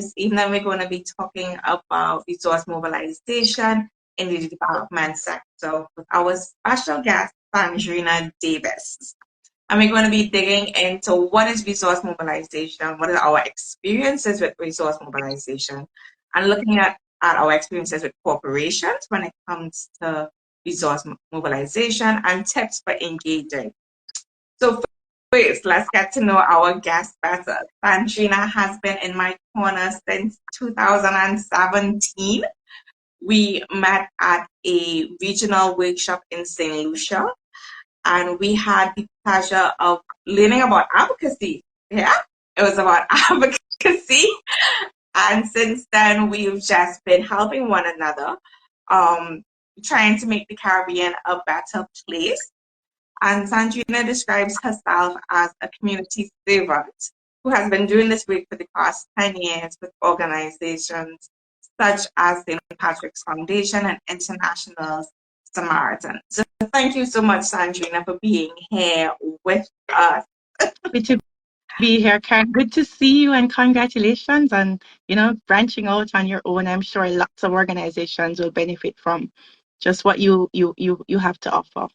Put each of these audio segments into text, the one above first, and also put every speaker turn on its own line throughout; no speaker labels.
this evening we're going to be talking about resource mobilization in the development sector with our special guest, Sandrina Davis. And we're going to be digging into what is resource mobilization, what are our experiences with resource mobilization, and looking at our experiences with corporations when it comes to resource mobilization and tips for engaging. So first, let's get to know our guest better. Sandrina has been in my corner since 2017. We met at a regional workshop in St. Lucia, and we had the pleasure of learning about advocacy. Yeah, it was about advocacy. And since then, we've just been helping one another, trying to make the Caribbean a better place. And Sandrina describes herself as a community servant who has been doing this work for the past 10 years with organizations such as St. Patrick's Foundation and International Samaritan. So thank you so much, Sandrina, for being here with us.
Good to be here, Karen. Good to see you, and congratulations on, branching out on your own. I'm sure lots of organizations will benefit from just what you have to offer.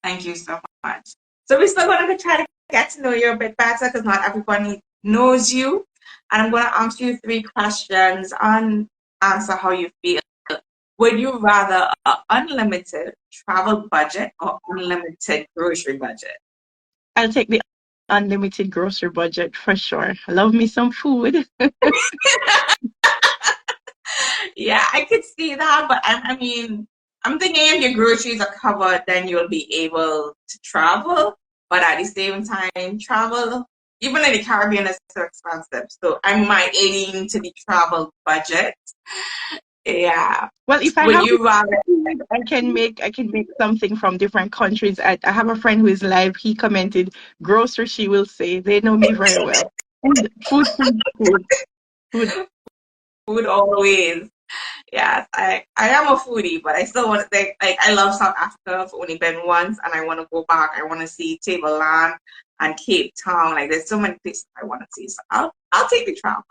Thank you so much. So we're still going to try to get to know you a bit better because not everybody knows you. And I'm going to ask you 3 questions and answer how you feel. Would you rather an unlimited travel budget or unlimited grocery budget?
I'll take the unlimited grocery budget for sure. I love me some food.
Yeah, I could see that, but I mean, I'm thinking if your groceries are covered, then you'll be able to travel. But at the same time, travel, even in the Caribbean, is so expensive. So I might lean to the travel budget. Yeah.
Well, if I I can make something from different countries. I have a friend who is live. He commented, "Grocery," she will say. They know me very well. Food.
Food always. Yes, I am a foodie, but I still want to think, like, I love South Africa. I've only been once, and I want to go back. I want to see Tableland and Cape Town. Like, there's so many places I want to see. So I'll take the travel.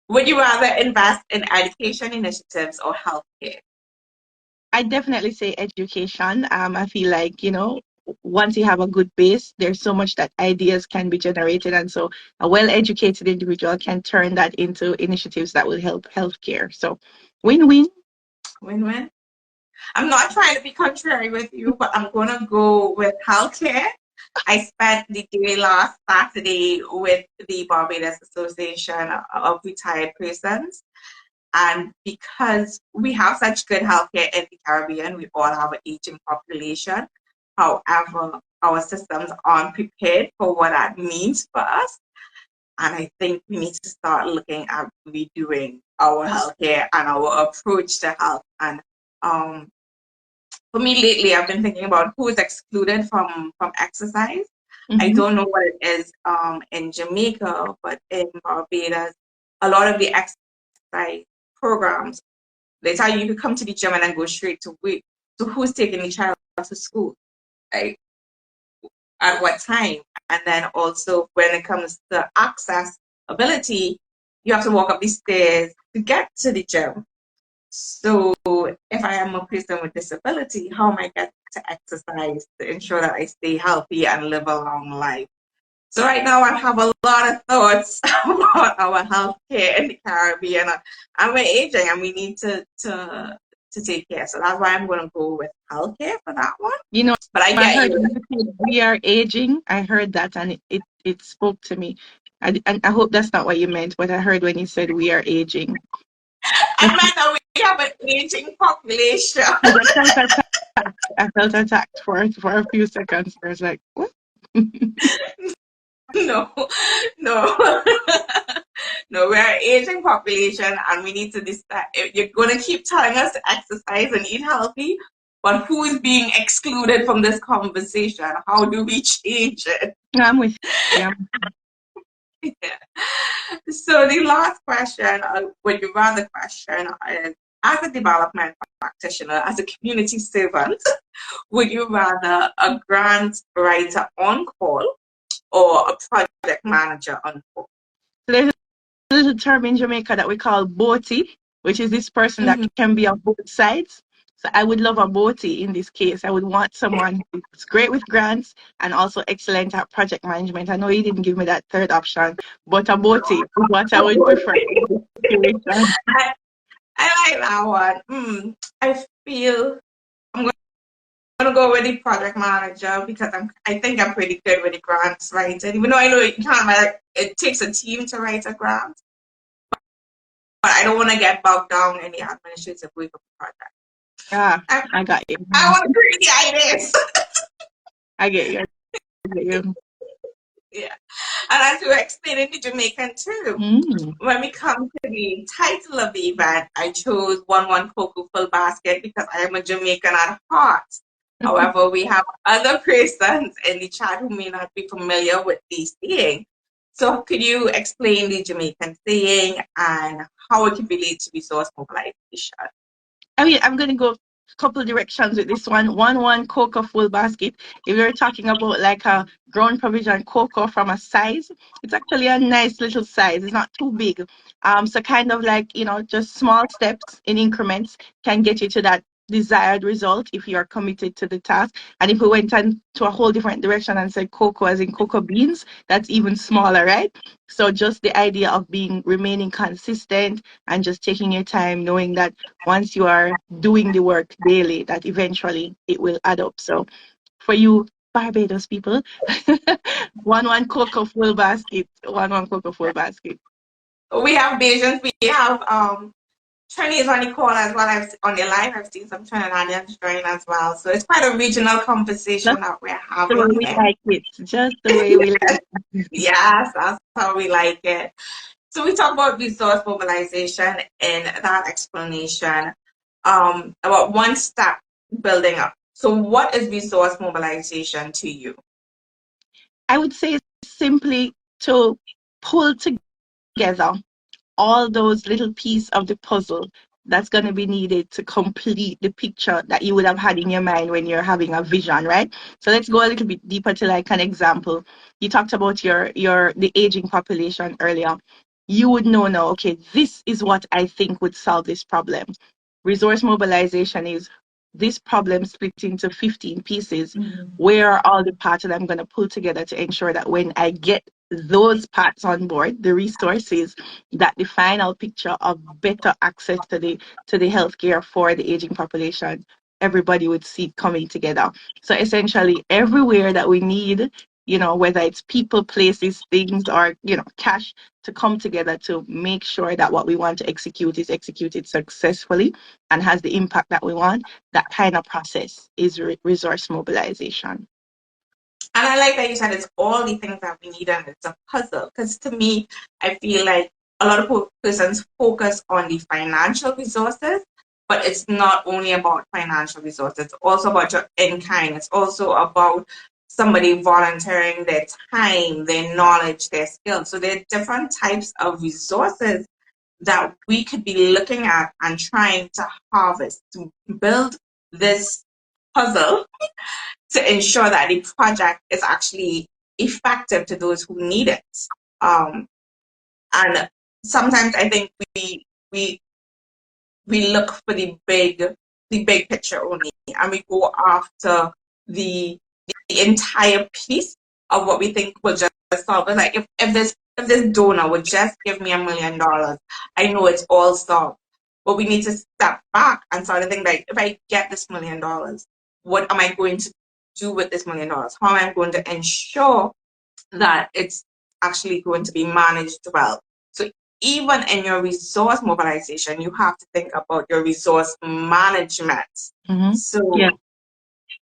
Would you rather invest in education initiatives or healthcare?
I definitely say education. I feel like, once you have a good base, there's so much that ideas can be generated. And so a well-educated individual can turn that into initiatives that will help healthcare. So win-win.
Win-win. I'm not trying to be contrary with you, but I'm going to go with healthcare. I spent the day last Saturday with the Barbados Association of Retired Persons. And because we have such good healthcare in the Caribbean, we all have an aging population. However, our systems aren't prepared for what that means for us. And I think we need to start looking at redoing our healthcare and our approach to health. And for me lately, I've been thinking about who is excluded from exercise. Mm-hmm. I don't know what it is in Jamaica, but in Barbados, a lot of the exercise programs, they tell you can come to the gym and then go straight to work. So who's taking the child to school? Like, at what time? And then also when it comes to accessibility, you have to walk up the stairs to get to the gym. So if I am a person with disability, how am I get to exercise to ensure that I stay healthy and live a long life? So right now I have a lot of thoughts about our healthcare in the Caribbean, and we're aging and we need to take care. So that's why I'm going to go with healthcare for that one. But I get you.
We are aging. I heard that and it spoke to me. And I hope that's not what you meant, but I heard when you said we are aging.
I meant that we have an aging population.
I felt attacked for a few seconds. I was like, what?
No, we're an aging population and we need to decide. You're going to keep telling us to exercise and eat healthy, but who is being excluded from this conversation? How do we change it?
I'm with you.
Yeah. So the last question, would you rather question is, as a development practitioner, as a community servant, would you rather a grant writer on call or a project manager, unquote?
So there's a little term in Jamaica that we call boaty, which is this person that can be on both sides. So I would love a boaty in this case. I would want someone who's great with grants and also excellent at project management. I know you didn't give me that third option, but a boaty is what I would prefer in this situation.
I like that one. I feel I'm gonna go with the project manager because I think I'm pretty good with the grants writing. Even though I know it takes a team to write a grant, but I don't want to get bogged down in the administrative work of the project.
Ah,
I,
I got you.
I want to create the ideas.
I get you. I get you.
Yeah, and as you were explaining the Jamaican too.
Mm.
When we come to the title of the event, I chose one cocoa full basket because I am a Jamaican at heart. However, we have other persons in the chat who may not be familiar with the saying. So could you explain the Jamaican saying and how it can relate to resource mobilization?
I mean, I'm gonna go a couple directions with this one. One cocoa full basket. If you're talking about like a ground provision cocoa from a size, it's actually a nice little size. It's not too big. So kind of like, just small steps in increments can get you to that desired result if you are committed to the task. And if we went on to a whole different direction and said cocoa as in cocoa beans, that's even smaller, right? So just the idea of remaining consistent and just taking your time, knowing that once you are doing the work daily, that eventually it will add up. So for you Barbados people, one cocoa full basket, one cocoa full basket.
We have Bajans, we have Chinese on the call as well. On the live, I've seen some Trinidadians join as well. So it's quite a regional conversation
Just
that we're
the way
having
we
here.
like it. Just the way we like it.
Yes, that's how we like it. So we talk about resource mobilization in that explanation about one step building up. So what is resource mobilization to you?
I would say simply to pull together all those little pieces of the puzzle that's going to be needed to complete the picture that you would have had in your mind when you're having a vision, right? So let's go a little bit deeper to like an example. You talked about the aging population earlier. You would know now, okay, this is what I think would solve this problem. Resource mobilization is this problem split into 15 pieces. Where are all the parts that I'm going to pull together to ensure that when I get those parts on board, the resources, that the final picture of better access to the healthcare for the aging population, everybody would see coming together. So essentially, everywhere that we need, whether it's people, places, things, or cash to come together to make sure that what we want to execute is executed successfully and has the impact that we want, that kind of process is resource mobilization.
And I like that you said it's all the things that we need and it's a puzzle. Because to me, I feel like a lot of persons focus on the financial resources, but it's not only about financial resources, it's also about your in-kind. It's also about somebody volunteering their time, their knowledge, their skills. So there are different types of resources that we could be looking at and trying to harvest to build this puzzle to ensure that the project is actually effective to those who need it. And sometimes I think we we look for the big picture only, and we go after the entire piece of what we think will just solve it. Like if this donor would just give me $1 million, I know it's all solved. But we need to step back and start to think like, if I get this $1 million, what am I going to do with this $1 million? How am I going to ensure that it's actually going to be managed well? So even in your resource mobilization, you have to think about your resource management.
Mm-hmm.
So
Yeah.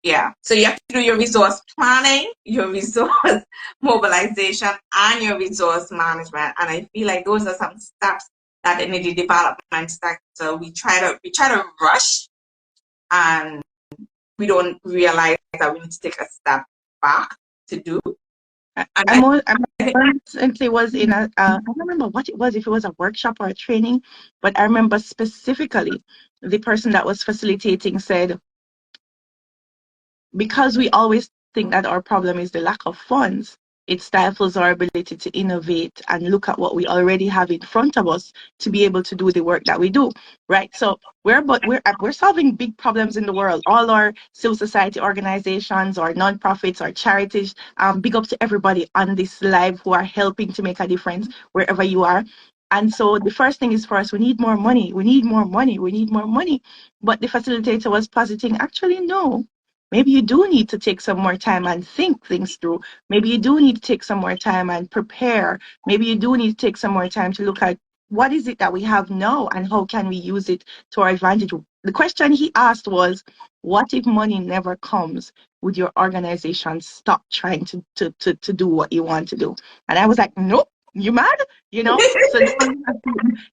yeah, so you have to do your resource planning, your resource mobilization, and your resource management. And I feel like those are some steps that in the development sector we try to rush, and we don't realize that we need to take a step back to do. And
I recently was in I don't remember what it was, if it was a workshop or a training, but I remember specifically the person that was facilitating said, because we always think that our problem is the lack of funds, It stifles our ability to innovate and look at what we already have in front of us to be able to do the work that we do, right? So we're solving big problems in the world. All our civil society organizations, our nonprofits, our charities, big up to everybody on this live who are helping to make a difference wherever you are. And so the first thing is for us, we need more money. We need more money. We need more money. But the facilitator was positing, actually, no. Maybe you do need to take some more time and think things through. Maybe you do need to take some more time and prepare. Maybe you do need to take some more time to look at what is it that we have now and how can we use it to our advantage. The question he asked was, what if money never comes? Would your organization stop trying to do what you want to do? And I was like, nope, you mad? You know? So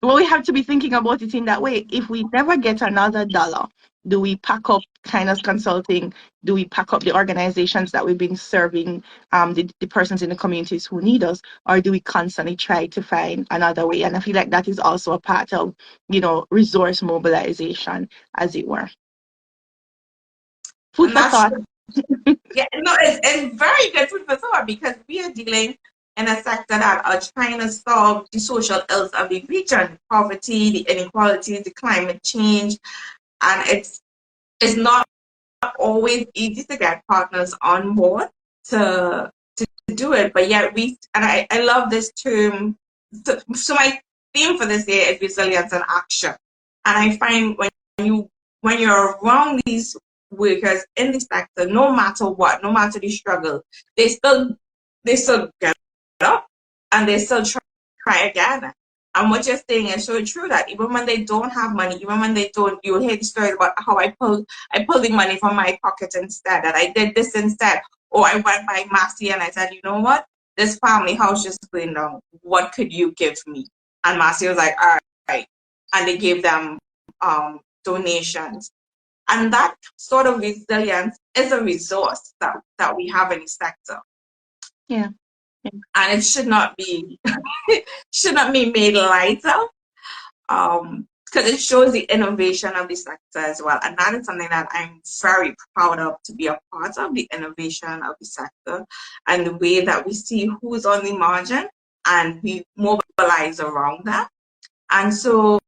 now we have to be thinking about it in that way. If we never get another dollar, do we pack up Kainos Consulting? Do we pack up the organizations that we've been serving, the persons in the communities who need us, or do we constantly try to find another way? And I feel like that is also a part of, resource mobilization, as it were. Food
And
for
that's
thought.
yeah, no, it's very good food for thought because we are dealing in a sector that are trying to solve the social ills of the region, poverty, the inequality, the climate change, and it's not always easy to get partners on board to do it. But yet I love this term. So my theme for this year is resilience and action. And I find when you're around these workers in the sector, no matter what, no matter the struggle, they still get up and they still try again. And what you're saying is so true that even when they don't have money, even when they don't, you'll hear the story about how I pulled the money from my pocket instead, and I did this instead. Or I went by Massey and I said, you know what? This family house just burned down. What could you give me? And Massey was like, all right. And they gave them donations. And that sort of resilience is a resource that we have in the sector.
Yeah.
And it should not be made light of. Because it shows the innovation of the sector as well. And that is something that I'm very proud of to be a part of, the innovation of the sector and the way that we see who's on the margin and we mobilize around that. And so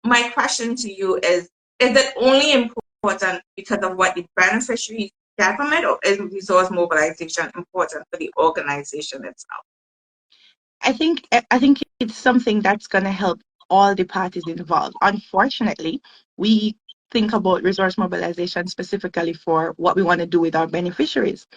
my question to you is it only important because of what the beneficiaries get from it, or is resource mobilization important for the organization itself?
I think it's something that's going to help all the parties involved. Unfortunately, we think about resource mobilization specifically for what we want to do with our beneficiaries.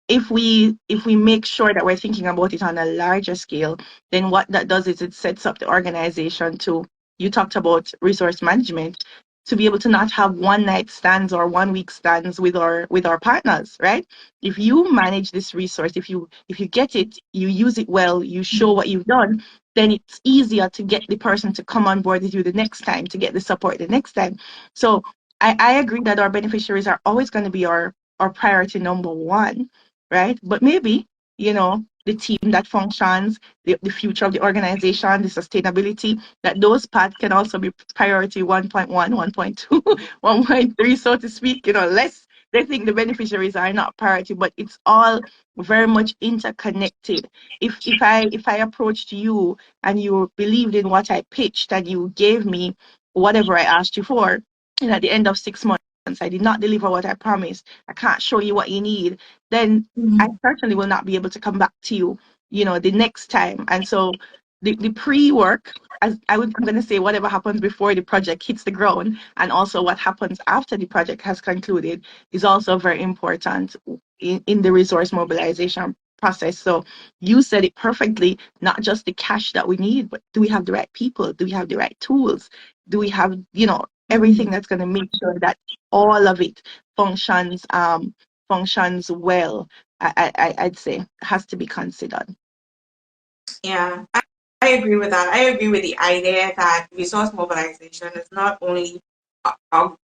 If we make sure that we're thinking about it on a larger scale, then what that does is it sets up the organization to, you talked about resource management, to be able to not have one night stands or 1 week stands with our partners, right? If you manage this resource, if you get it, you use it well, you show what you've done, then it's easier to get the person to come on board with you the next time, to get the support the next time. So I agree that our beneficiaries are always going to be our priority number one, right? But maybe, the team that functions, the future of the organization, the sustainability, that those parts can also be priority 1.1, 1.2, 1.3, so to speak, less they think the beneficiaries are not priority, but it's all very much interconnected. If I approached you and you believed in what I pitched and you gave me whatever I asked you for, and at the end of 6 months I did not deliver what I promised, I can't show you what you need, then I certainly will not be able to come back to you, the next time. And so the pre-work, I'm going to say whatever happens before the project hits the ground, and also what happens after the project has concluded, is also very important in the resource mobilization process. So you said it perfectly, not just the cash that we need, but do we have the right people? Do we have the right tools? Do we have, everything that's going to make sure that all of it functions well? I'd say has to be considered.
Yeah, I agree with that. I agree with the idea that resource mobilization is not only outward,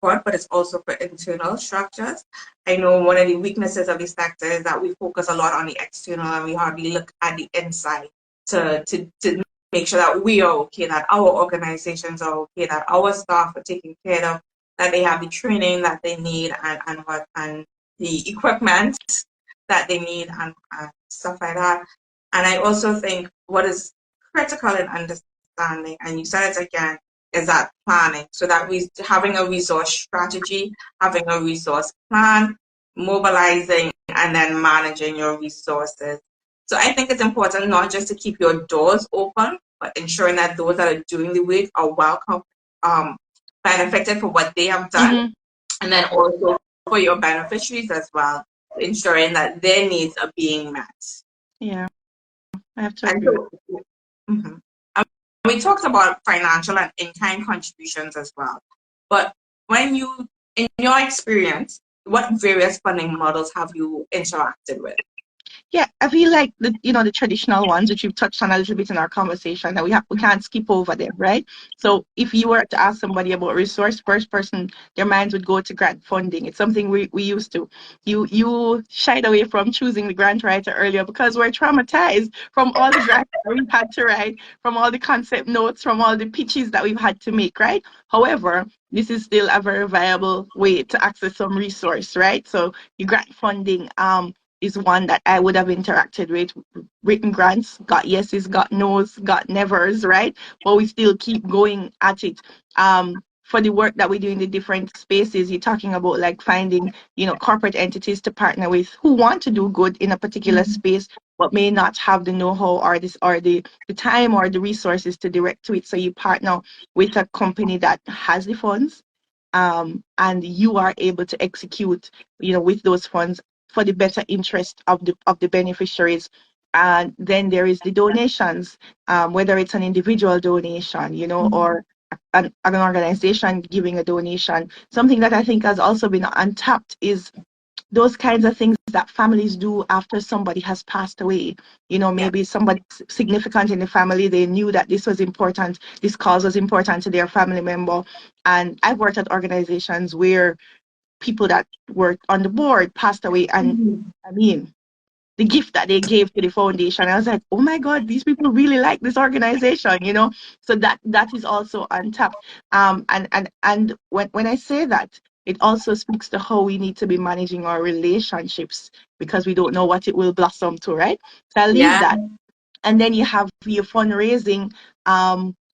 but it's also for internal structures. I know one of the weaknesses of this sector is that we focus a lot on the external and we hardly look at the inside to make sure that we are okay, that our organizations are okay, that our staff are taken care of, that they have the training that they need and the equipment that they need and stuff like that. And I also think what is critical in understanding, and you said it again, is that planning. So that we having a resource strategy, having a resource plan, mobilizing, and then managing your resources. So I think it's important not just to keep your doors open, but ensuring that those that are doing the work are welcome, benefited for what they have done,
Mm-hmm.
and then also for your beneficiaries as well, ensuring that their needs are being met.
Yeah, I have to
And
agree with
so, mhm. And we talked about financial and in-kind contributions as well. But when you, in your experience, what various funding models have you interacted with?
Yeah, I feel like the traditional ones which we've touched on a little bit in our conversation that we can't skip over them, right? So if you were to ask somebody about resource, first person their minds would go to grant funding. It's something we used to. You shied away from choosing the grant writer earlier because we're traumatized from all the grants that we've had to write, from all the concept notes, from all the pitches that we've had to make, right? However, this is still a very viable way to access some resource, right? So you grant funding is one that I would have interacted with. Written grants, got yeses, got nos, got nevers, right? But we still keep going at it. For the work that we do in the different spaces, you're talking about like finding, corporate entities to partner with who want to do good in a particular space, but may not have the know-how or the time or the resources to direct to it. So you partner with a company that has the funds, and you are able to execute, with those funds for the better interest of the beneficiaries. And then there is the donations, whether it's an individual donation, or an organization giving a donation. Something that I think has also been untapped is those kinds of things that families do after somebody has passed away.
Yeah.
Maybe somebody significant in the family, they knew that this was important, this cause was important to their family member. And I've worked at organizations where people that were on the board passed away, and
Mhm.
I mean, the gift that they gave to the foundation, I was like, oh my god, these people really like this organization. So that is also untapped. And when I say that, it also speaks to how we need to be managing our relationships, because we don't know what it will blossom to, right? So I leave
Yeah.
that. And then you have your fundraising,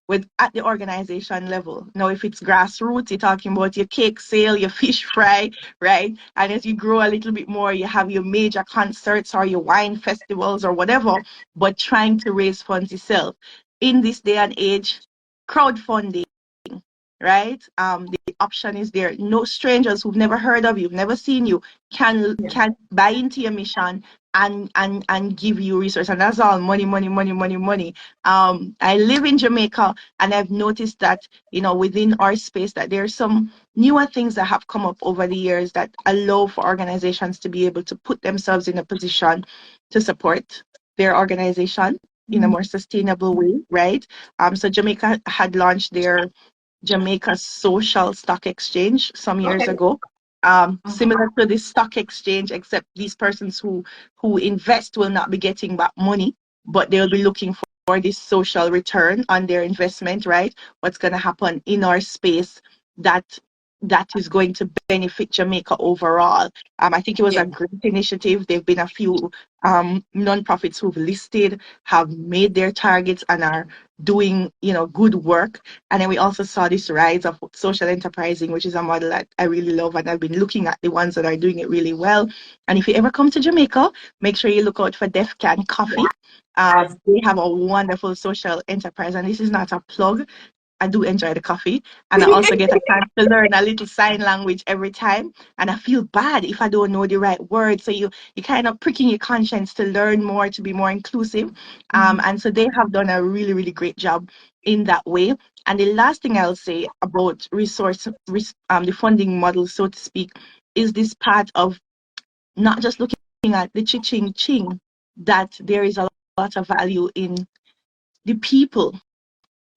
with at the organization level. Now, if it's grassroots, you're talking about your cake sale, your fish fry, right? And as you grow a little bit more, you have your major concerts or your wine festivals or whatever, but trying to raise funds yourself. In this day and age, crowdfunding, right? The option is there. No strangers who've never heard of you, never seen you, can buy into your mission and give you resources. And that's all money, money, money, money, money. I live in Jamaica, and I've noticed that, within our space, that there are some newer things that have come up over the years that allow for organizations to be able to put themselves in a position to support their organization in a more sustainable way, right? So Jamaica had launched their Jamaica Social Stock Exchange some years
Okay.
ago. Similar to the stock exchange, except these persons who invest will not be getting back money, but they'll be looking for this social return on their investment, right? What's going to happen in our space that is going to benefit Jamaica overall. I think it was
Yeah.
a great initiative. There've been a few nonprofits who've listed, have made their targets, and are doing, good work. And then we also saw this rise of social enterprising, which is a model that I really love, and I've been looking at the ones that are doing it really well. And if you ever come to Jamaica, make sure you look out for Def Can Coffee.
Yes.
They have a wonderful social enterprise, and this is not a plug. I do enjoy the coffee, and I also get a chance to learn a little sign language every time. And I feel bad if I don't know the right words. So you kind of pricking your conscience to learn more, to be more inclusive. And so they have done a really, really great job in that way. And the last thing I'll say about the funding model, so to speak, is this part of not just looking at the ching ching, that there is a lot of value in the people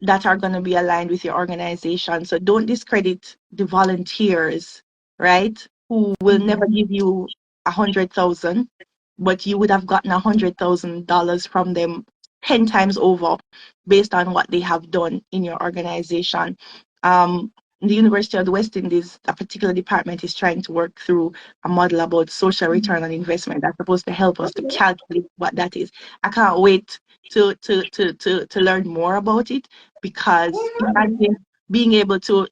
that are going to be aligned with your organization. So don't discredit the volunteers, right? Who will never give you 100,000, but you would have gotten $100,000 from them 10 times over based on what they have done in your organization. in the University of the West Indies, a particular department is trying to work through a model about social return on investment that's supposed to help us to
Okay.
calculate what that is. I can't wait to learn more about it, because imagine being able to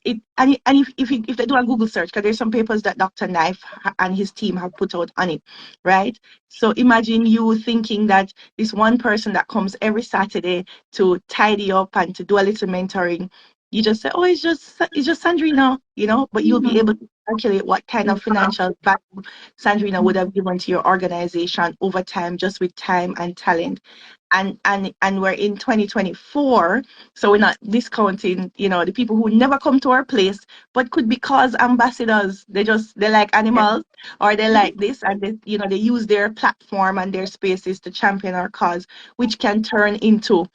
and if they do a Google search, because there's some papers that Dr. Knife and his team have put out on it, right? So imagine you thinking that this one person that comes every Saturday to tidy up and to do a little mentoring, you just say, oh, it's just Sandrina, but you'll be able to calculate what kind of financial value Sandrina would have given to your organization over time, just with time and talent. And we're in 2024, so we're not discounting, the people who never come to our place, but could be cause ambassadors. They like animals, or they like this, and they use their platform and their spaces to champion our cause, which can turn into,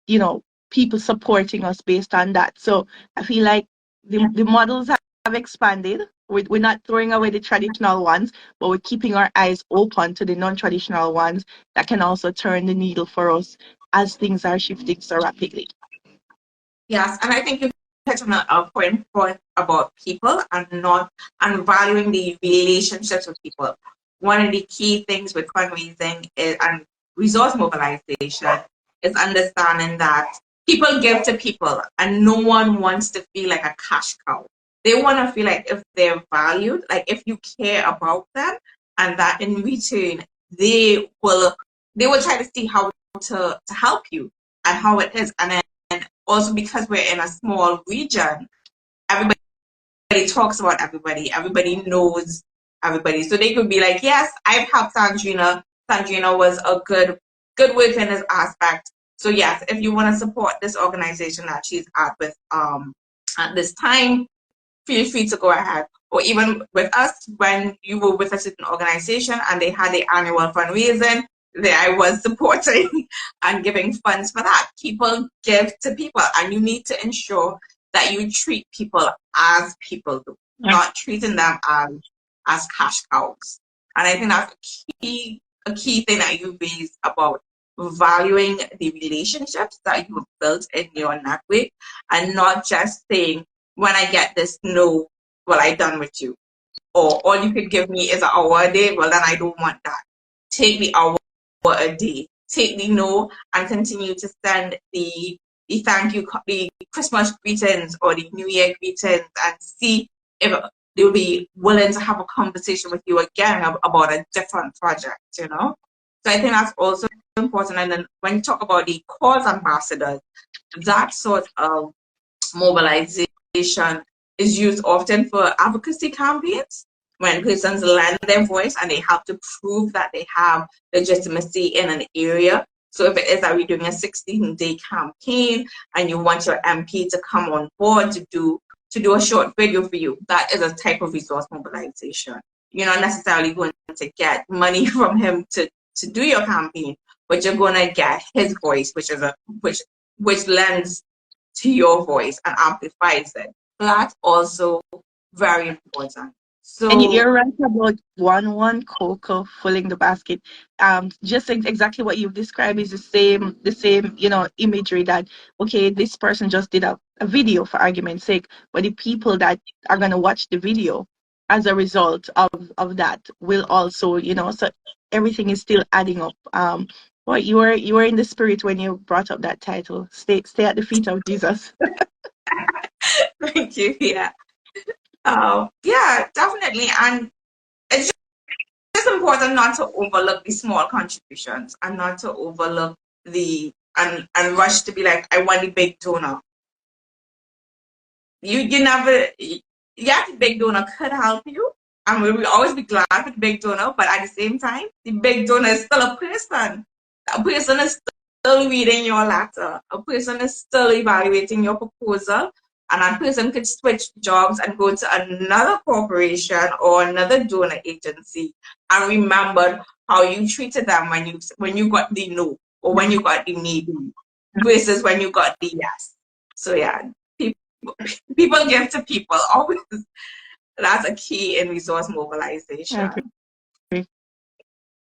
you know, people supporting us based on that. So I feel like the models have expanded. We're not throwing away the traditional ones, but we're keeping our eyes open to the non-traditional ones that can also turn the needle for us as things are shifting so rapidly.
Yes, and I think you touched on a point about people and valuing the relationships with people. One of the key things with fundraising and resource mobilization is understanding that people give to people, and no one wants to feel like a cash cow. They want to feel like if they're valued, like if you care about them, and that in return they will try to see how to help you and how it is. And then also, because we're in a small region, everybody talks about everybody knows everybody. So they could be like, yes, I've helped Sandrina. Sandrina was a good work in this aspect. So yes, if you want to support this organization that she's at with at this time, feel free to go ahead. Or even with us, when you were with a certain organization and they had the annual fundraising, there I was supporting and giving funds for that. People give to people, and you need to ensure that you treat people as people do, not treating them as cash cows. And I think that's a key thing that you raised about valuing the relationships that you have built in your network, and not just saying, when I get this, no, well, I done with you. Or all you could give me is an hour a day, well, then I don't want that. Take the hour a day. Take the no and continue to send the thank you, the Christmas greetings or the New Year greetings, and see if they'll be willing to have a conversation with you again about a different project. So I think that's also important. And then when you talk about the cause ambassadors, that sort of mobilization is used often for advocacy campaigns, when persons lend their voice and they have to prove that they have legitimacy in an area. So if it is that we're doing a 16-day campaign and you want your MP to come on board to do a short video for you, that is a type of resource mobilization. You're not necessarily going to get money from him to do your campaign, but you're going to get his voice, which lends to your voice and amplifies it. That's also very important.
And
So
you're right about one cocoa filling the basket. Just exactly what you've described is the same, imagery that, okay, this person just did a video for argument's sake, but the people that are gonna watch the video as a result of that will also, so everything is still adding up. Well, you were in the spirit when you brought up that title. Stay at the feet of Jesus.
thank you. Yeah. Yeah, definitely. And it's just important not to overlook the small contributions, and not to overlook and rush to be like, I want the big donor. You never, yes, the big donor could help you, and we will always be glad for the big donor, but at the same time, the big donor is still a person. A person is still reading your letter. A person is still evaluating your proposal, and that person could switch jobs and go to another corporation or another donor agency and remember how you treated them when you got the no, or when you got the maybe, versus when you got the yes. So yeah, people give to people always. That's a key in resource
I
mobilization.
agree.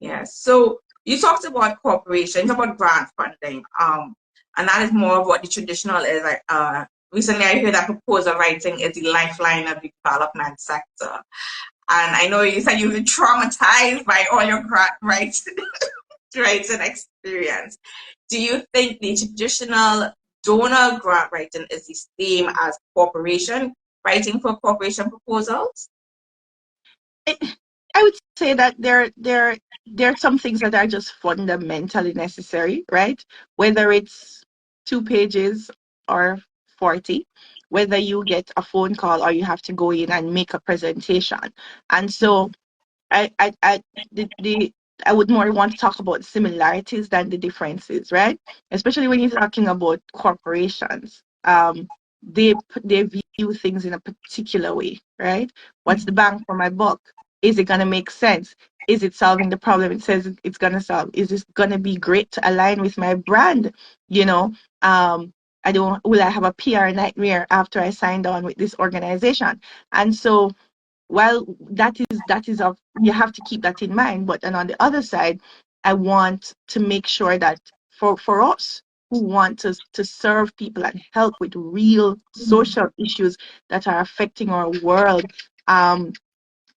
Yeah. So you talked about corporations, about grant funding, and that is more of what the traditional is like, recently I heard that proposal writing is the lifeline of the development sector. And I know you said you've been traumatized by all your grant writing experience. Do you think the traditional donor grant writing is the same as corporation writing for corporation proposals?
I would say that there are some things that are just fundamentally necessary, right? Whether it's 2 pages or 40, whether you get a phone call or you have to go in and make a presentation. And so I the I would more want to talk about similarities than the differences, right? Especially when you're talking about corporations. They view things in a particular way, right? What's the bang for my buck? Is it gonna make sense? Is it solving the problem it says it's gonna solve? Is this gonna be great to align with my brand? You know, I don't will I have a PR nightmare after I signed on with this organization? And so well, that is of you have to keep that in mind. But then on the other side, I want to make sure that for us who want to serve people and help with real social issues that are affecting our world, um,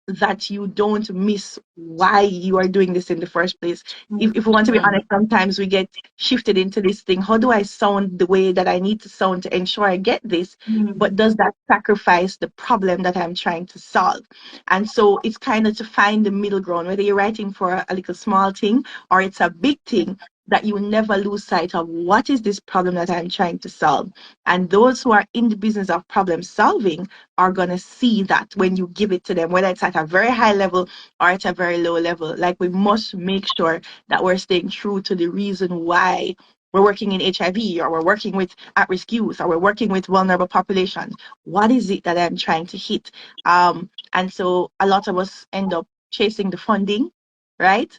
that you don't miss why you are doing this in the first place. If we want to be honest, sometimes we get shifted into this thing. How do I sound the way that I need to sound to ensure I get this? But does that sacrifice the problem that I'm trying to solve? And so it's kind of to find the middle ground, whether you're writing for a little small thing or it's a big thing, that you never lose sight of what is this problem that I'm trying to solve. And those who are in the business of problem solving are going to see that when you give it to them, whether it's at a very high level or at a very low level. Like, we must make sure that we're staying true to the reason why we're working in HIV, or we're working with at-risk youth, or we're working with vulnerable populations. What is it that I'm trying to hit? And so a lot of us end up chasing the funding, right?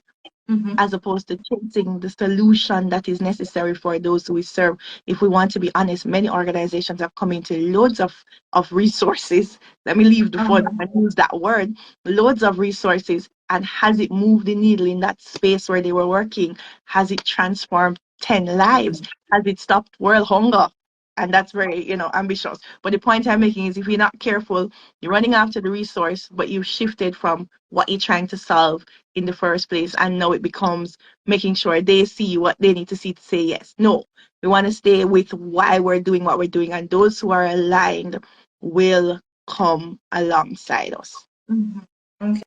As opposed to chasing the solution that is necessary for those who we serve. If we want to be honest, many organizations have come into loads of resources. Let me leave the fun and use that word. Loads of resources. And has it moved the needle in that space where they were working? Has it transformed 10 lives? Has it stopped world hunger? And that's very, ambitious. But the point I'm making is, if you're not careful, you're running after the resource, but you've shifted from what you're trying to solve in the first place. And now it becomes making sure they see what they need to see to say yes. No, we want to stay with why we're doing what we're doing. And those who are aligned will come alongside us.
Okay.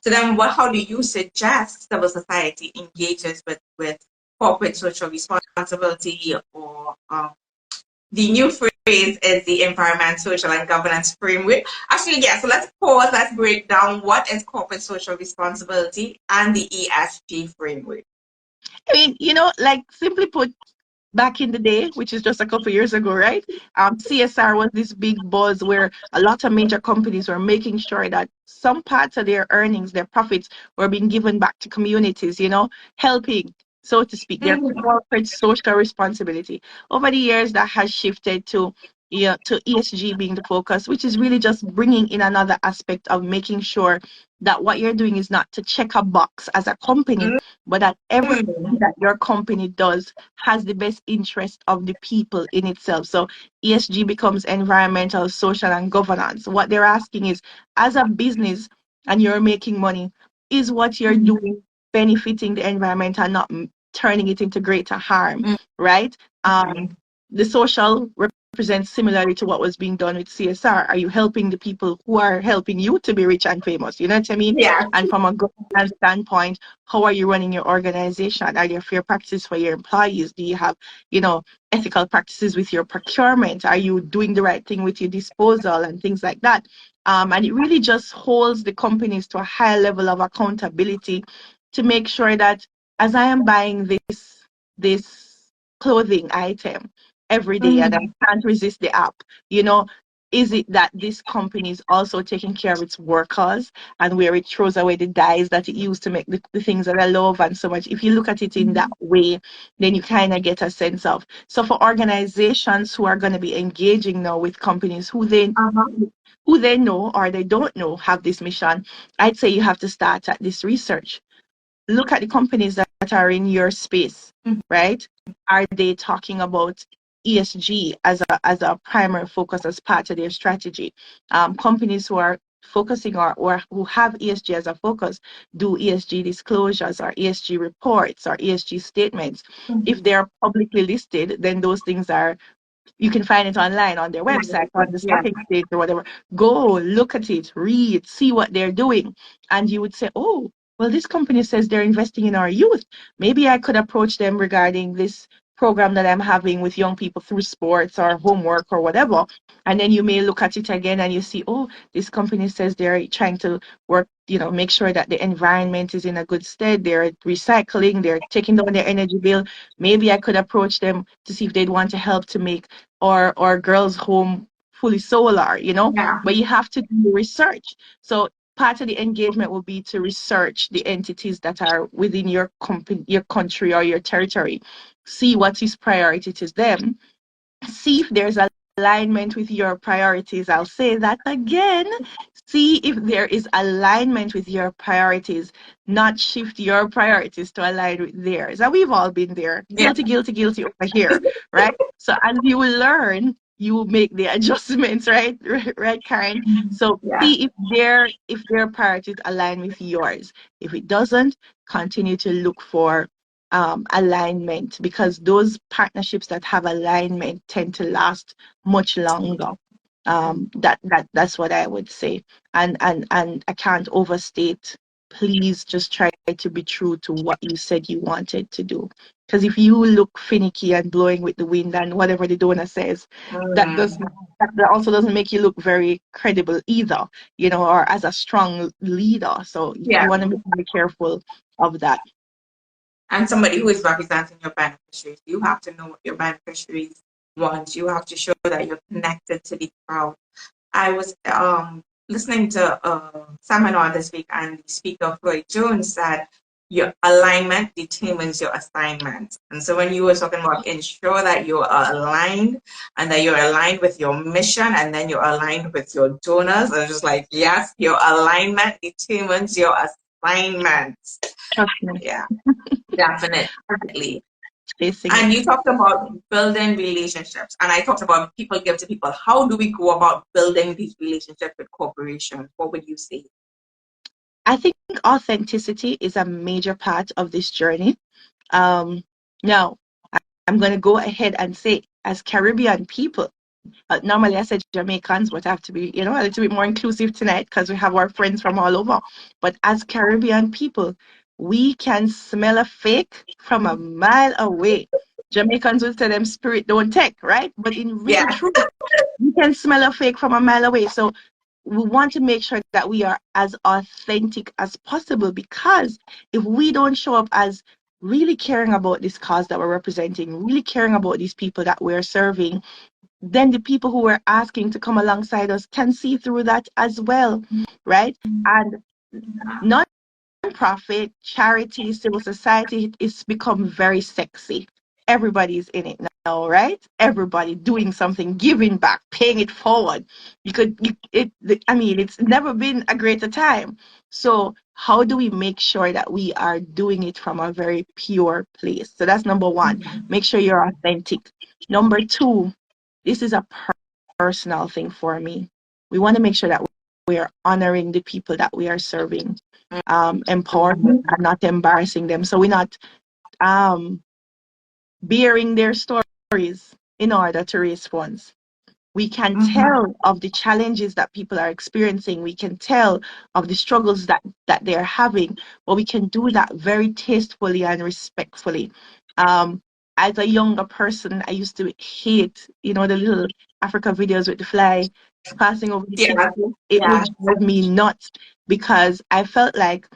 So then how do you suggest civil society engages with corporate social responsibility, or the new phrase is the environment, social, and governance framework? Actually, yeah, so let's pause, let's break down what is corporate social responsibility and the ESG framework.
I mean, like, simply put, back in the day, which is just a couple years ago, right? CSR was this big buzz where a lot of major companies were making sure that some parts of their earnings, their profits, were being given back to communities, helping, so to speak, their corporate social responsibility. Over the years, that has shifted to ESG being the focus, which is really just bringing in another aspect of making sure that what you're doing is not to check a box as a company, but that everything that your company does has the best interest of the people in itself. So ESG becomes environmental, social, and governance. What they're asking is, as a business and you're making money, is what you're doing benefiting the environment and not turning it into greater harm, right? The social represents similarly to what was being done with CSR. Are you helping the people who are helping you to be rich and famous? You know what I mean?
Yeah.
And from a governance standpoint, how are you running your organization? Are there fair practices for your employees? Do you have, ethical practices with your procurement? Are you doing the right thing with your disposal and things like that? And it really just holds the companies to a higher level of accountability to make sure that, as I am buying this clothing item every day and I can't resist the app, is it that this company is also taking care of its workers, and where it throws away the dyes that it used to make the things that I love and so much? If you look at it in that way, then you kind of get a sense of. So for organizations who are going to be engaging now with companies who they know or they don't know have this mission, I'd say you have to start at this research. Look at the companies that are in your space, right? Are they talking about ESG as a primary focus as part of their strategy. Companies who are focusing or who have ESG as a focus do ESG disclosures or ESG reports or ESG statements. If they're publicly listed, then those things are, you can find it online on their website, on the
Yeah.
stock exchange or whatever. Go look at it, read, see what they're doing. And you would say, oh, well, this company says they're investing in our youth. Maybe I could approach them regarding this program that I'm having with young people through sports or homework or whatever. And then you may look at it again and you see, oh, this company says they're trying to work, make sure that the environment is in a good state. They're recycling, they're taking down their energy bill. Maybe I could approach them to see if they'd want to help to make or girls' home fully solar,
Yeah.
but you have to do research. So part of the engagement will be to research the entities that are within your company, your country, or your territory. See what is priority to them. See if there's alignment with your priorities. I'll say that again. See if there is alignment with your priorities, not shift your priorities to align with theirs. And we've all been there.
Yeah.
Guilty, guilty, guilty over here, right? So as you will learn, you will make the adjustments, right? Right, Karen? So
Yeah.
see if their priorities align with yours. If it doesn't, continue to look for alignment, because those partnerships that have alignment tend to last much longer. That's what I would say. And I can't overstate. Please just try to be true to what you said you wanted to do. Because if you look finicky and blowing with the wind and whatever the donor says, that does
Mm.
that also doesn't make you look very credible either, or as a strong leader. So
Yeah.
you want to be very careful of that.
And somebody who is representing your beneficiaries, you have to know what your beneficiaries want. You have to show that you're connected to the crowd. I was listening to a seminar this week, and the speaker, Floyd Jones, said your alignment determines your assignment. And so when you were talking about ensure that you are aligned and that you're aligned with your mission and then you're aligned with your donors, I was just like, yes, your alignment determines your assignment.
Trust me.
Yeah, definitely.
Facing
And
it.
you talked about building relationships, and I talked about people give to people. How do we go about building these relationships with corporations? What would you say?
I think authenticity is a major part of this journey. Um, Now, I'm going to go ahead and say, as Caribbean people, normally I said Jamaicans, but I have to be, a little bit more inclusive tonight because we have our friends from all over. But as Caribbean people, we can smell a fake from a mile away. Jamaicans will tell them spirit don't take, right? But in real
Yeah.
truth, you can smell a fake from a mile away. So we want to make sure that we are as authentic as possible, because if we don't show up as really caring about this cause that we're representing, really caring about these people that we're serving, then the people who we're asking to come alongside us can see through that as well, right? And non-profit, charity, civil society, it's become very sexy. Everybody's in it now, right? Everybody doing something, giving back, paying it forward. I mean, it's never been a greater time. So how do we make sure that we are doing it from a very pure place? So that's number one. Make sure you're authentic. Number two, this is a personal thing for me. We want to make sure that we are honoring the people that we are serving, empowering and not embarrassing them. So we're not um, bearing their stories in order to raise funds. We can tell of the challenges that people are experiencing. We can tell of the struggles that they're having, but we can do that very tastefully and respectfully. As a younger person, I used to hate, the little Africa videos with the fly passing over the
Yeah.
city. It
Yeah.
would drive me nuts, because I felt like,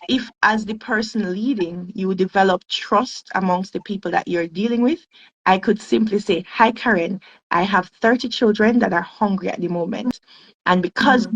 if as the person leading you develop trust amongst the people that you're dealing with, I could simply say, hi Karen, I have 30 children that are hungry at the moment, and because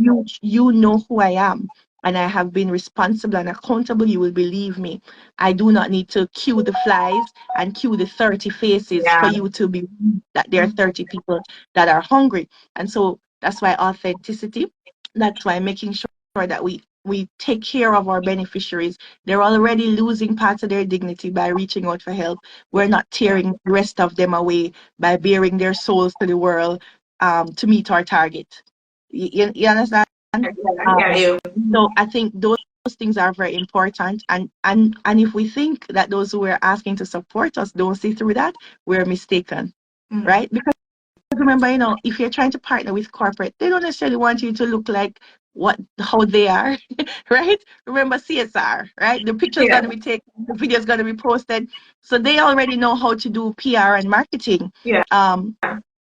you know who I am and I have been responsible and accountable, you will believe me. I do not need to cue the flies and cue the 30 faces for
Yeah.
you to be that there are 30 people that are hungry. And so that's why authenticity, that's why making sure that we we take care of our beneficiaries, they're already losing parts of their dignity by reaching out for help. We're not tearing the rest of them away by bearing their souls to the world to meet our target. You understand?
I get
Um,
you.
so I think those things are very important. And if we think that those who are asking to support us don't see through that, we're mistaken,
Mm.
right? Because remember, if you're trying to partner with corporate, they don't necessarily want you to look like how they are, right? Remember CSR, right? The picture's
Yeah,
gonna be taken, the video's gonna be posted. So they already know how to do PR and marketing.
yeah.
Um,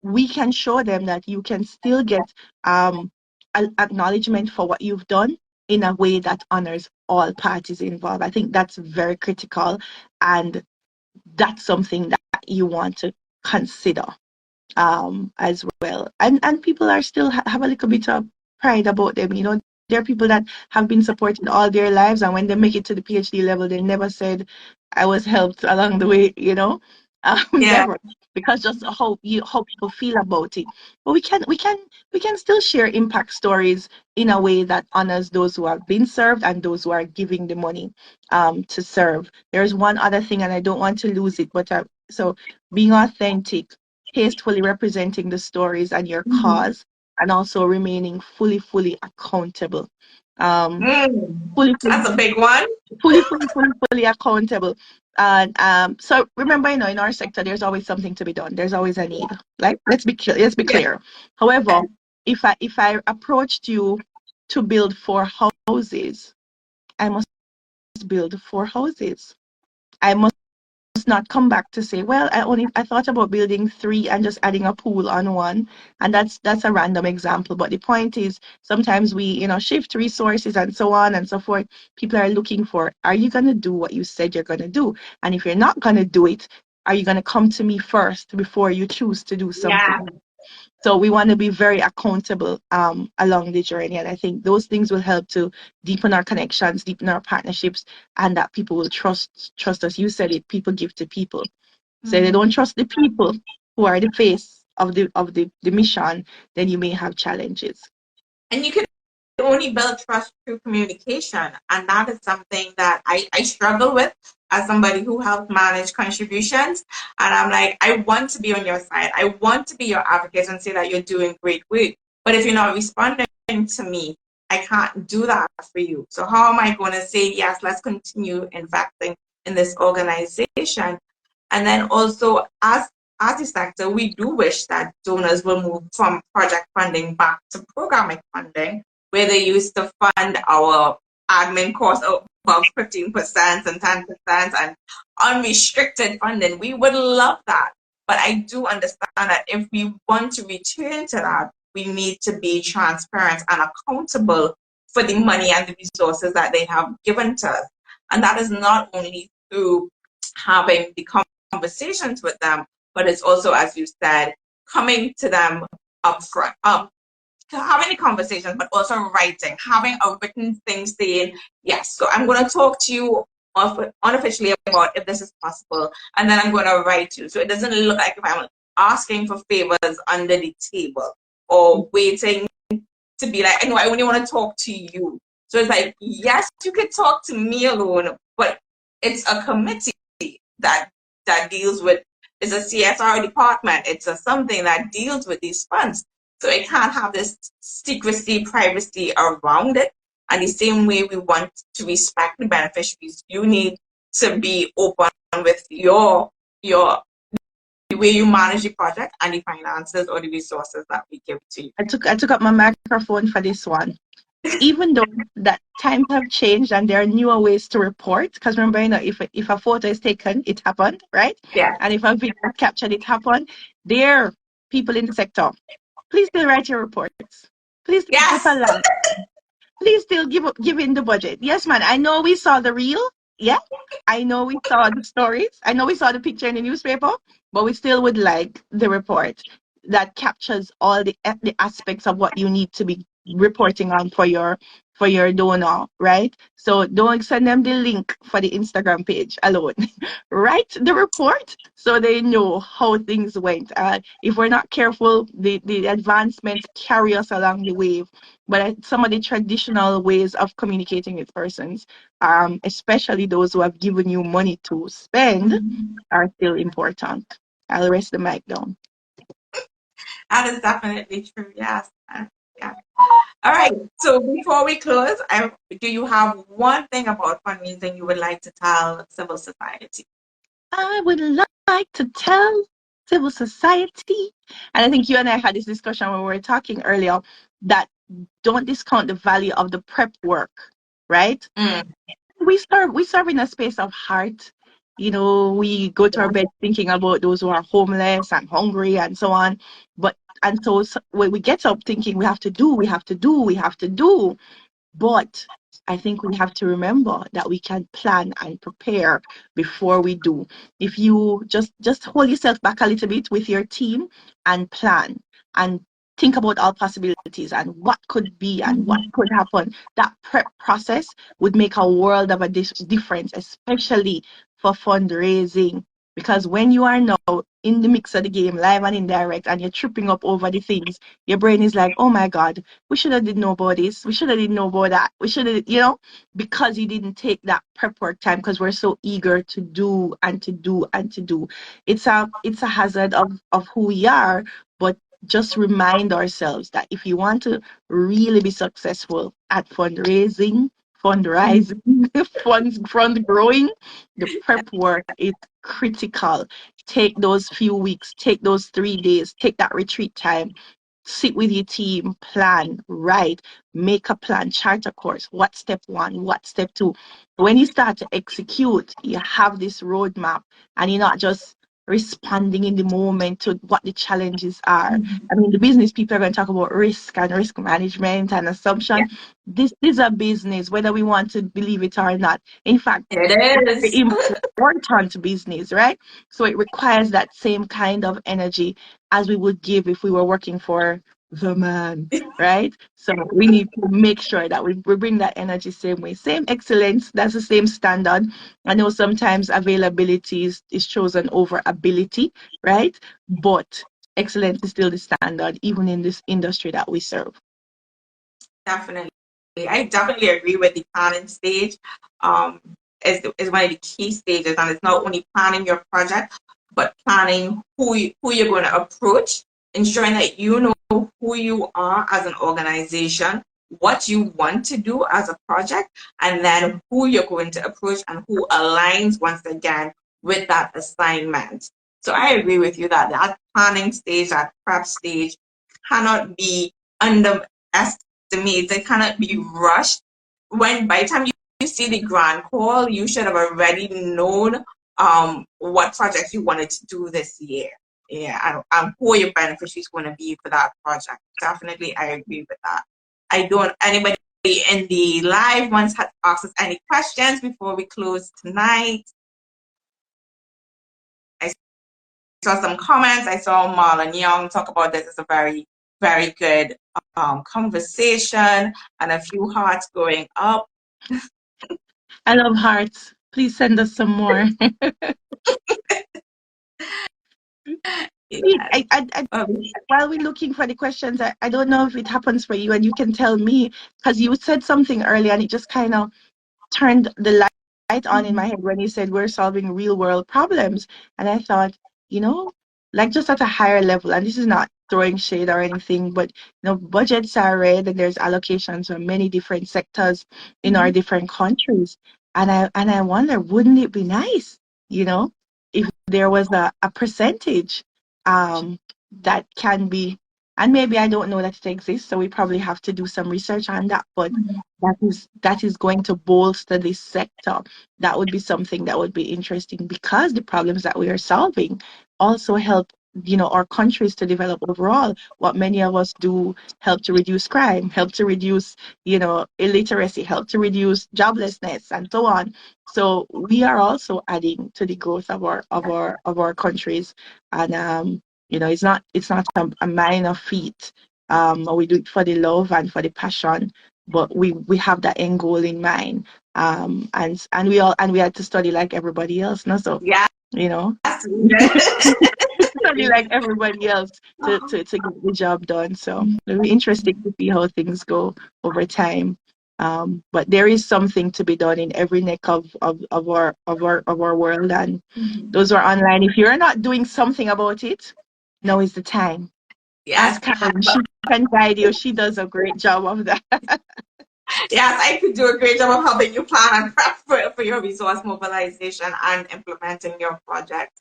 we can show them that you can still get um acknowledgement for what you've done in a way that honors all parties involved. I think that's very critical, and that's something that you want to consider as well. And people are still have a little bit of pride about them. There are people that have been supported all their lives, and when they make it to the PhD level, they never said, "I was helped along the way."
Yeah.
Never, because just how people feel about it. But we can still share impact stories in a way that honors those who have been served and those who are giving the money to serve. There's one other thing, and I don't want to lose it, but so being authentic, tastefully representing the stories and your
Mhm.
cause, and also remaining fully accountable. Um,
Mm.
fully, fully,
That's a big one.
fully accountable. And so remember, in our sector, there's always something to be done. There's always a need. Like, let's be
Yeah.
clear. However, if I approached you to build 4 houses, I must build 4 houses. I must not come back to say, well, I thought about building 3 and just adding a pool on one. And that's a random example. But the point is, sometimes we, shift resources and so on and so forth. People are looking for, are you gonna do what you said you're gonna do? And if you're not gonna do it, are you gonna come to me first before you choose to do something?
Yeah.
So we want to be very accountable along the journey. And I think those things will help to deepen our connections, deepen our partnerships, and that people will trust us. You said it, people give to people. So they
Mhm.
don't trust the people who are the face of the mission, then you may have challenges.
And you can only build trust through communication. And that is something that I struggle with as somebody who helps manage contributions. And I'm like, I want to be on your side. I want to be your advocate and say that you're doing great work. But if you're not responding to me, I can't do that for you. So how am I going to say, yes, let's continue investing in this organization? And then also, as a sector, we do wish that donors will move from project funding back to programming funding, where they used to fund our admin costs above 15% and 10% and unrestricted funding. We would love that. But I do understand that if we want to return to that, we need to be transparent and accountable for the money and the resources that they have given to us. And that is not only through having the conversations with them, but it's also, as you said, coming to them upfront, having the conversations, but also writing, having a written thing saying, yes, so I'm going to talk to you unofficially about if this is possible, and then I'm going to write you. So it doesn't look like if I'm asking for favors under the table or waiting to be like, I know I only want to talk to you. So it's like, yes, you could talk to me alone, but it's a committee that deals with, it's a CSR department. It's a something that deals with these funds. So it can't have this secrecy, privacy around it. And the same way we want to respect the beneficiaries, you need to be open with your the way you manage the project and the finances or the resources that we give to you.
I took up my microphone for this one. Even though that times have changed and there are newer ways to report, because remember, if a photo is taken, it happened, right?
Yeah.
And if a video is captured, it happened. There are people in the sector. Please still write your reports. Please still put a
Yes.
line. Please still give in the budget. Yes, man. I know we saw the reel. Yeah. I know we saw the stories. I know we saw the picture in the newspaper, but we still would like the report that captures all the aspects of what you need to be reporting on for your donor, right? So don't send them the link for the Instagram page alone. Write the report so they know how things went. If we're not careful, the advancements carry us along the way. But some of the traditional ways of communicating with persons, especially those who have given you money to spend, are still important. I'll rest the mic down.
That is definitely true. Yes. Yeah. All right. So before we close, do you have one thing about fundraising you would like to tell civil society?
I would like to tell civil society, and I think you and I had this discussion when we were talking earlier, that don't discount the value of the prep work, right?
Mm,
We serve in a space of heart. We go to our bed thinking about those who are homeless and hungry and so on. But and so when we get up thinking we have to do, we have to do, we have to do, but I think we have to remember that we can plan and prepare before we do. If you just hold yourself back a little bit with your team and plan and think about all possibilities and what could be and what could happen, that prep process would make a world of a difference, especially for fundraising. Because when you are now in the mix of the game, live and indirect, and you're tripping up over the things, your brain is like, oh my God, we should have did know about this. We should have did know about that. We should have, because you didn't take that prep work time because we're so eager to do and to do and to do. It's a hazard of who we are, but just remind ourselves that if you want to really be successful at fundraising, fund growing, the prep work is critical. Take those few weeks, take those 3 days, take that retreat time, sit with your team, plan, write, make a plan, chart a course. What step one? What step two? When you start to execute, you have this roadmap and you're not just responding in the moment to what the challenges are. I mean, the business people are going to talk about risk and risk management and
yeah,
assumption. This is a business, whether we want to believe it or not. In fact,
it is.
important business, right? So it requires that same kind of energy as we would give if we were working for the man, right? So we need to make sure that we bring that energy same way, same excellence. That's the same standard. I know sometimes availability is chosen over ability, right? But excellence is still the standard, even in this industry that we serve.
Definitely. I definitely agree with the planning stage. Um, is one of the key stages, and it's not only planning your project, but planning who you're going to approach, ensuring that you know who you are as an organization, what you want to do as a project, and then who you're going to approach and who aligns once again with that assignment. So I agree with you that that planning stage, that prep stage, cannot be underestimated. They cannot be rushed. When by the time you see the grant call, you should have already known what projects you wanted to do this year. Yeah, and who your beneficiary is going to be for that project. Definitely, I agree with that. I don't. Anybody in the live wants to ask us any questions before we close tonight? I saw some comments. I saw Marlon Young talk about this. It's a very, very good conversation and a few hearts going up.
I love hearts. Please send us some more.
Yeah.
While we're looking for the questions, I don't know if it happens for you, and you can tell me, because you said something earlier and it just kind of turned the light on in my head when you said we're solving real world problems. And I thought, you know, like just at a higher level, and this is not throwing shade or anything, but budgets are read and there's allocations for many different sectors in our different countries. And I wonder, wouldn't it be nice, if there was a percentage um that can be, and maybe I don't know that it exists, so we probably have to do some research on that, but that is going to bolster this sector. That would be something that would be interesting, because the problems that we are solving also help our countries to develop overall. What many of us do help to reduce crime, help to reduce illiteracy, help to reduce joblessness, and so on. So we are also adding to the growth of our countries. And it's not a minor feat. We do it for the love and for the passion, but we have that end goal in mind. And we had to study like everybody else, no? So,
Yeah.
you know,
Yes.
study like everybody else to get the job done. So it'll be interesting to see how things go over time. But there is something to be done in every neck of our world, and those who are online, if you're not doing something about it, now is the time.
Yes.
Ask Karen, she can guide you. She does a great job of that.
Yes, I could do a great job of helping you plan and prep for your resource mobilization and implementing your project.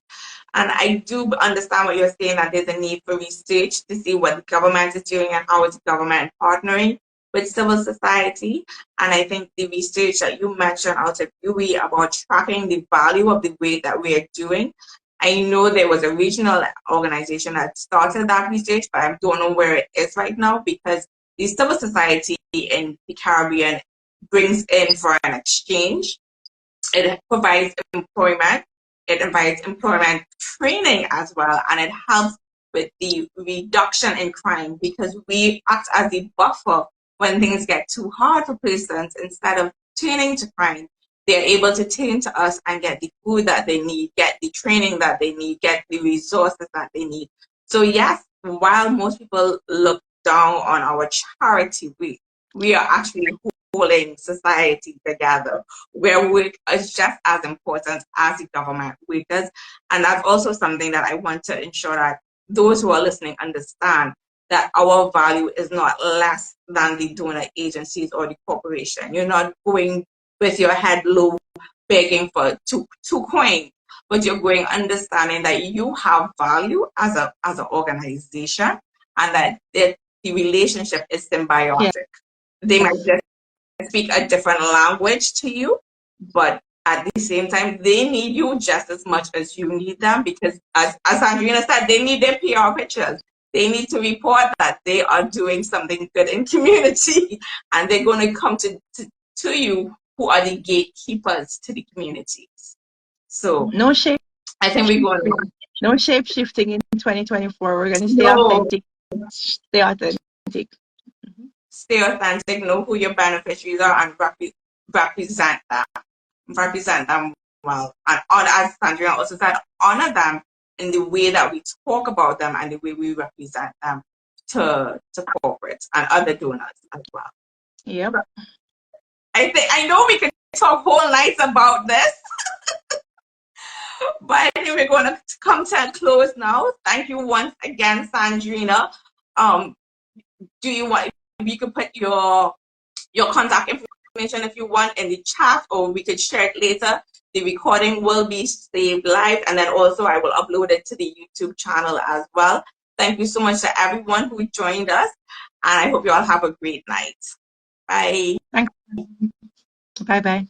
And I do understand what you're saying, that there's a need for research to see what the government is doing and how is the government partnering with civil society. And I think the research that you mentioned out of UE about tracking the value of the way that we are doing, I know there was a regional organization that started that research, but I don't know where it is right now, because the civil society in the Caribbean brings in for an exchange. It provides employment. It provides employment training as well, and it helps with the reduction in crime, because we act as a buffer when things get too hard for persons. Instead of turning to crime, they're able to turn to us and get the food that they need, get the training that they need, get the resources that they need. So yes, while most people look down on our charity, we are actually holding society together, where work is just as important as the government workers. And that's also something that I want to ensure that those who are listening understand, that our value is not less than the donor agencies or the corporation. You're not going with your head low begging for two coins, but you're going understanding that you have value as an organization, and that the relationship is
Yeah.
symbiotic. They might just speak a different language to you, but at the same time, they need you just as much as you need them, because as Sandrina said, they need their PR pictures. They need to report that they are doing something good in community, and they're going to come to you, who are the gatekeepers to the communities. So
No shape
I think we're going to,
no shape shifting in 2024. We're gonna stay
no,
authentic. Stay authentic. Mhm.
stay authentic, know who your beneficiaries are, and represent them. Represent them well. And as Sandrina also said, honor them in the way that we talk about them and the way we represent them to corporates and other donors as well.
Yep.
I know we could talk whole nights about this, but I think we're going to come to a close now. Thank you once again, Sandrina. Do you want, you could put your contact information if you want in the chat, or we could share it later. The recording will be saved live, and then also I will upload it to the YouTube channel as well. Thank you so much to everyone who joined us, and I hope you all have a great night. Bye.
Thanks. Bye bye.